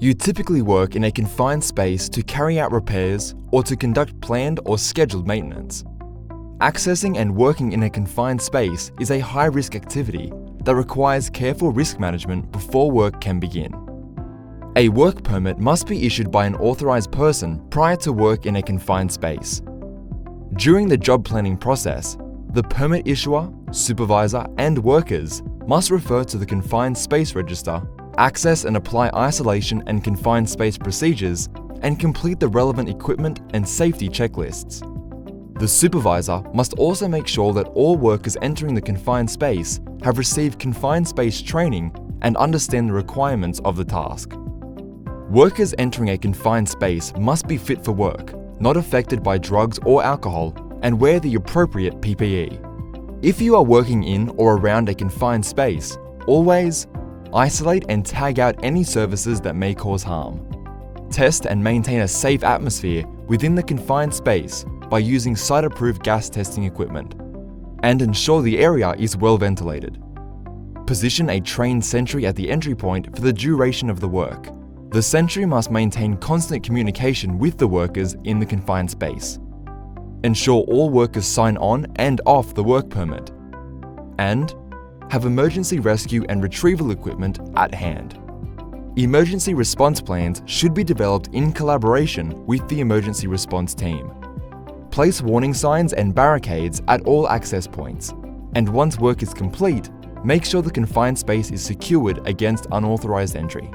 You typically work in a confined space to carry out repairs or to conduct planned or scheduled maintenance. Accessing and working in a confined space is a high-risk activity that requires careful risk management before work can begin. A work permit must be issued by an authorized person prior to work in a confined space. During the job planning process, the permit issuer, supervisor, and workers must refer to the Confined Space Register, access and apply isolation and confined space procedures, and complete the relevant equipment and safety checklists. The supervisor must also make sure that all workers entering the confined space have received confined space training and understand the requirements of the task. Workers entering a confined space must be fit for work, not affected by drugs or alcohol, and wear the appropriate PPE. If you are working in or around a confined space, always isolate and tag out any surfaces that may cause harm. Test and maintain a safe atmosphere within the confined space by using site-approved gas testing equipment, and ensure the area is well ventilated. Position a trained sentry at the entry point for the duration of the work. The sentry must maintain constant communication with the workers in the confined space. Ensure all workers sign on and off the work permit. And have emergency rescue and retrieval equipment at hand. Emergency response plans should be developed in collaboration with the emergency response team. Place warning signs and barricades at all access points, and once work is complete, make sure the confined space is secured against unauthorized entry.